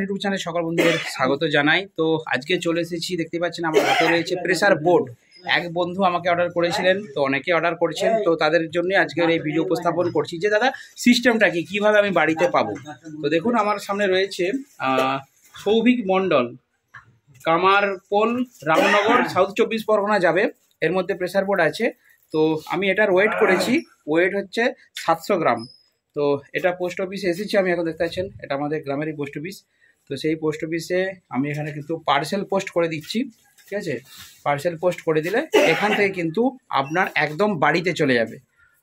YouTube চ্যানেলে সকল বন্ধুদের স্বাগত জানাই। তো আজকে চলে এসেছি, দেখতে পাচ্ছেন আমার হাতে রয়েছে প্রেসার বোর্ড। এক বন্ধু আমাকে অর্ডার করেছিলেন, তো অনেকে অর্ডার করেছেন, তো তাদের জন্য আজকের এই ভিডিও উপস্থাপন করছি যে দাদা সিস্টেমটা কি, কীভাবে আমি বাড়িতে পাবো। তো দেখুন আমার সামনে রয়েছে সৌভিক মণ্ডল, কামারপোল, রামনগর, সাউথ 24 পরগনা যাবে, এর মধ্যে প্রেসার বোর্ড আছে। তো আমি এটার ওয়েট করেছি, ওয়েট হচ্ছে 700 গ্রাম। তো এটা পোস্ট অফিসে এসেছি, আমি এখন দেখতে পাচ্ছেন এটা আমাদের গ্রামেরই পোস্ট অফিস। তো সেই পোস্ট অফিসে আমি এখানে কিন্তু পার্সেল পোস্ট করে দিচ্ছি, ঠিক আছে। পার্সেল পোস্ট করে দিলে এখান থেকে কিন্তু আপনার একদম বাড়িতে চলে যাবে।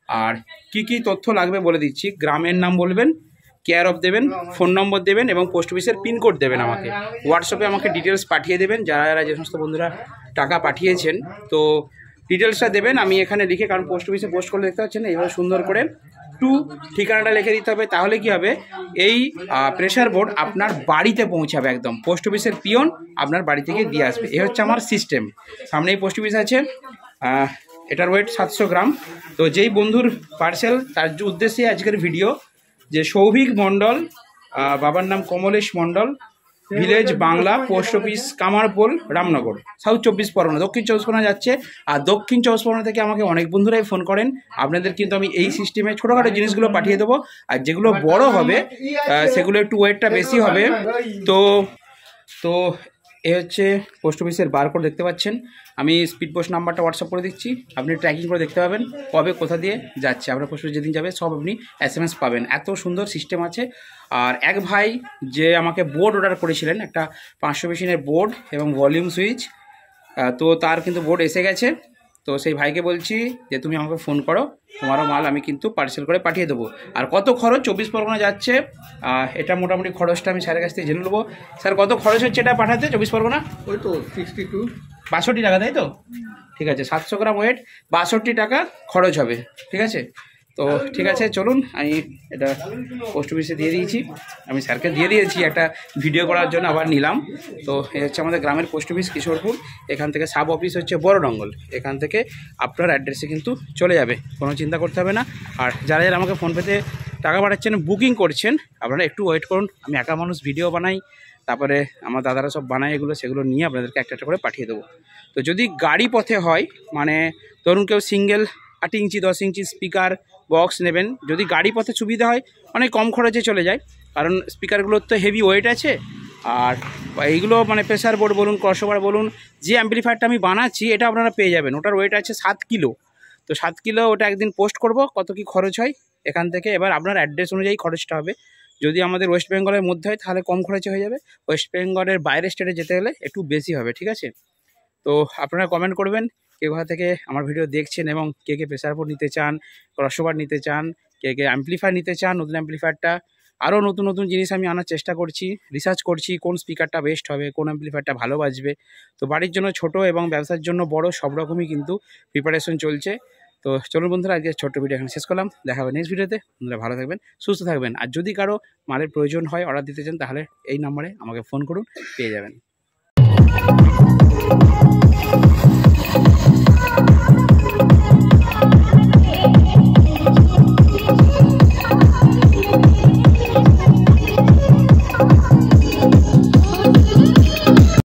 আর কি কি তথ্য লাগবে বলে দিচ্ছি। গ্রামের নাম বলবেন, কেয়ার অফ দেবেন, ফোন নম্বর দেবেন এবং পোস্ট অফিসের পিনকোড দেবেন। আমাকে হোয়াটসঅ্যাপে আমাকে ডিটেলস পাঠিয়ে দেবেন, যারা যারা যে সমস্ত বন্ধুরা টাকা পাঠিয়েছেন, তো ডিটেলসটা দেবেন আমি এখানে লিখে, কারণ পোস্ট অফিসে পোস্ট করলে দেখতে পাচ্ছেন এইভাবে সুন্দর করে ঠিকানাটা লিখে দিতে হবে। তাহলে কি হবে, এই প্রেসার বোর্ড আপনার বাড়িতে পৌঁছাবে, একদম পোস্ট অফিসের পিয়ন আপনার বাড়ি থেকে দিয়ে আসবে। এই হচ্ছে আমার সিস্টেম। সামনেই পোস্ট অফিস আছে, এটার ওয়েট 700 গ্রাম। তো যেই বন্ধুর পার্সেল, তার উদ্দেশ্যে আজকের ভিডিও, যে সৌভিক মণ্ডল, বাবার নাম Kamalesh Mondal, village Bangla, post office Kamarpol, Ramnagar, south 24 Pargana, Dakshin 24 Pargana যাচ্ছে। আর দক্ষিণ 24 পরগনা থেকে আমাকে অনেক বন্ধুরাই ফোন করেন। আপনাদের কিন্তু আমি এই সিস্টেমে ছোটোখাটো জিনিসগুলো পাঠিয়ে দেবো, আর যেগুলো বড় হবে সেগুলো একটু ওয়েটটা বেশি হবে। তো এ হচ্ছে পোস্ট অফিসের বারকোড, দেখতে পাচ্ছেন। আমি স্পিড পোস্ট নাম্বারটা হোয়াটসঅ্যাপ করে দিচ্ছি, আপনি ট্র্যাকিং করে দেখতে পাবেন কবে কোথা দিয়ে যাচ্ছে। আপনার পোস্ট অফিস যেদিন যাবে সব আপনি SMS পাবেন। এত সুন্দর সিস্টেম আছে। আর এক ভাই যে আমাকে বোর্ড অর্ডার করেছিলেন, একটা 500 মেশিনের বোর্ড এবং ভলিউম সুইচ, তো তার কিন্তু বোর্ড এসে গেছে। তো সেই ভাইকে বলছি যে তুমি আমাকে ফোন করো, তোমারও মাল আমি কিন্তু পার্সেল করে পাঠিয়ে দেবো। আর কত খরচ, 24 পরগনা যাচ্ছে, এটা মোটামুটি খরচটা আমি স্যারের কাছ থেকে জেনে নেবো। স্যার কত খরচ হচ্ছে এটা পাঠাতে 24 পরগনা? ওই তো 62 টাকা, তাই তো? ঠিক আছে, 700 গ্রাম ওয়েট, 62 টাকা খরচ হবে, ঠিক আছে। তো ঠিক আছে, চলুন আমি এটা পোস্ট অফিসে দিয়ে দিয়েছি, আমি স্যারকে দিয়ে দিয়েছি একটা ভিডিও করার জন্য, আবার নিলাম। তো এই হচ্ছে আমাদের গ্রামের পোস্ট অফিস কিশোরপুর। এখান থেকে সাব অফিস হচ্ছে বড়ডঙ্গল, এখান থেকে আপনার অ্যাড্রেসে কিন্তু চলে যাবে, কোনো চিন্তা করতে হবে না। আর যারা যারা আমাকে ফোনপেতে টাকা পাঠাচ্ছেন, বুকিং করছেন, আপনারা একটু ওয়েট করুন। আমি একা মানুষ, ভিডিও বানাই, তারপরে আমার দাদারা সব বানায় এগুলো, সেগুলো নিয়ে আপনাদেরকে একটা একটা করে পাঠিয়ে দেবো। তো যদি গাড়ি পথে হয়, মানে ধরুন কেউ সিঙ্গেল 8 ইঞ্চি 10 ইঞ্চি স্পিকার বক্স নেবেন, যদি গাড়ি পথে সুবিধা হয় অনেক কম খরচে চলে যায়, কারণ স্পিকারগুলোর তো হেভি ওয়েট আছে। আর এইগুলো মানে প্রেসার বোর্ড বলুন, ক্রসওভার বলুন, যে অ্যাম্পলিফায়ারটা আমি বানাচ্ছি এটা আপনারা পেয়ে যাবেন, ওটার ওয়েট আছে 7 কিলো। তো 7 কিলো ওটা একদিন পোস্ট করব, কত কি খরচ হয় এখান থেকে। এবার আপনার অ্যাড্রেস অনুযায়ী খরচটা হবে। যদি আমাদের ওয়েস্ট বেঙ্গলের মধ্যে হয় তাহলে কম খরচে হয়ে যাবে, ওয়েস্ট বেঙ্গলের বাইরের স্টেটে যেতে গেলে একটু বেশি হবে, ঠিক আছে। তো আপনারা কমেন্ট করবেন কে কোথা থেকে আমার ভিডিও দেখছেন, এবং কে কে প্রেসার বোর্ড নিতে চান, ক্রসওভার নিতে চান, কে কে অ্যাম্পলিফায়ার নিতে চান, নতুন অ্যাম্পলিফায়ারটা। আরও নতুন নতুন জিনিস আমি আনার চেষ্টা করছি, রিসার্চ করছি কোন স্পিকারটা বেস্ট হবে, কোন অ্যাম্পলিফায়ারটা ভালো বাজবে। তো বাড়ির জন্য ছোট এবং ব্যবসার জন্য বড় সব রকমই কিন্তু প্রিপারেশন চলছে। তো চলুন বন্ধুরা, আজকে ছোট্ট ভিডিও এখানে শেষ করলাম, দেখা হবে নেক্সট ভিডিওতে। বন্ধুরা ভালো থাকবেন, সুস্থ থাকবেন। আর যদি কারো মালের প্রয়োজন হয়, অর্ডার দিতে চান, তাহলে এই নাম্বারে আমাকে ফোন করুন, পেয়ে যাবেন।